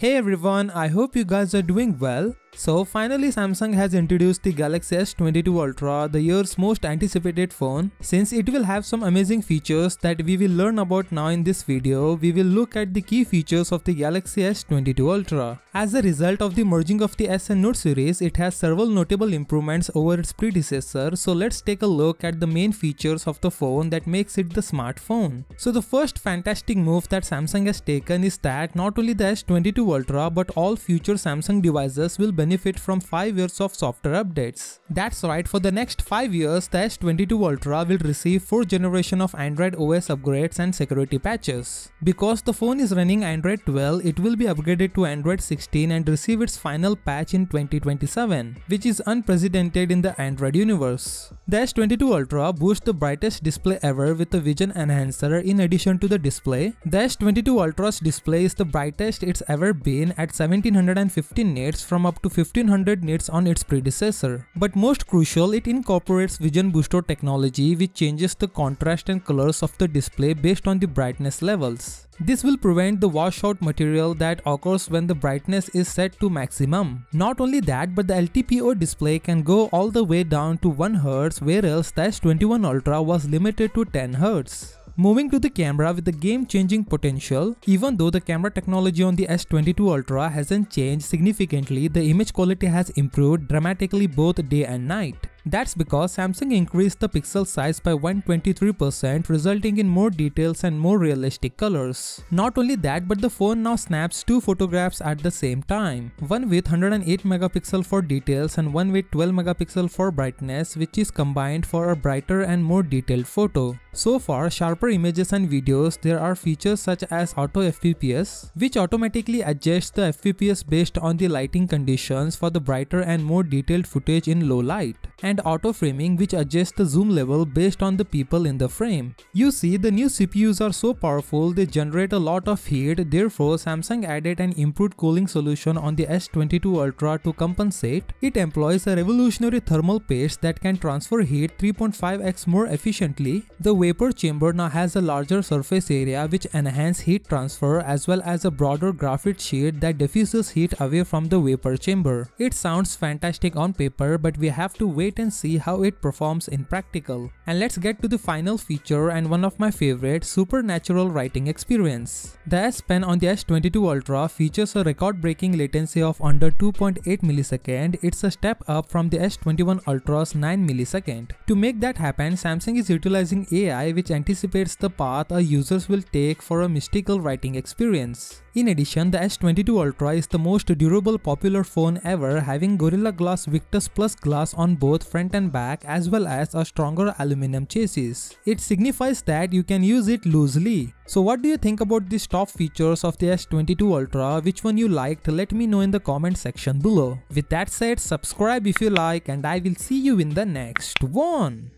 Hey everyone, I hope you guys are doing well. So finally Samsung has introduced the Galaxy S22 Ultra, the year's most anticipated phone. Since it will have some amazing features that we will learn about now in this video, we will look at the key features of the Galaxy S22 Ultra. As a result of the merging of the S and Note series, it has several notable improvements over its predecessor, so let's take a look at the main features of the phone that makes it the smartphone. So the first fantastic move that Samsung has taken is that not only the S22 Ultra but all future Samsung devices will benefit from 5 years of software updates. That's right, for the next 5 years, the S22 Ultra will receive 4th generation of Android OS upgrades and security patches. Because the phone is running Android 12, it will be upgraded to Android 16 and receive its final patch in 2027, which is unprecedented in the Android universe. The S22 Ultra boasts the brightest display ever with a vision enhancer in addition to the display. The S22 Ultra's display is the brightest it's ever been at 1715 nits from up to 1500 nits on its predecessor. But most crucial, it incorporates Vision Booster technology, which changes the contrast and colors of the display based on the brightness levels. This will prevent the washout material that occurs when the brightness is set to maximum. Not only that, but the LTPO display can go all the way down to 1 Hz, whereas the S21 Ultra was limited to 10 Hz. Moving to the camera with the game-changing potential, even though the camera technology on the S22 Ultra hasn't changed significantly, the image quality has improved dramatically both day and night. That's because Samsung increased the pixel size by 123%, resulting in more details and more realistic colors. Not only that, but the phone now snaps 2 photographs at the same time, one with 108 megapixel for details and one with 12 megapixel for brightness, which is combined for a brighter and more detailed photo. So for sharper images and videos, there are features such as Auto FPPS, which automatically adjusts the FPPS based on the lighting conditions for the brighter and more detailed footage in low light, and auto framing, which adjusts the zoom level based on the people in the frame. You see, the new CPUs are so powerful they generate a lot of heat, therefore Samsung added an improved cooling solution on the S22 Ultra to compensate. It employs a revolutionary thermal paste that can transfer heat 3.5x more efficiently. The vapor chamber now has a larger surface area which enhances heat transfer, as well as a broader graphite sheet that diffuses heat away from the vapor chamber. It sounds fantastic on paper, but we have to wait and see how it performs in practical. And let's get to the final feature and one of my favorite, supernatural writing experience. The S Pen on the S22 Ultra features a record-breaking latency of under 2.8 millisecond. It's a step up from the S21 Ultra's 9 millisecond. To make that happen, Samsung is utilizing AI, which anticipates the path our users will take for a mystical writing experience. In addition, the S22 Ultra is the most durable popular phone ever, having Gorilla Glass Victus Plus glass on both front and back, as well as a stronger aluminum chassis. It signifies that you can use it loosely. So what do you think about these top features of the S22 Ultra? Which one you liked? Let me know in the comment section below. With that said, subscribe if you like, and I will see you in the next one.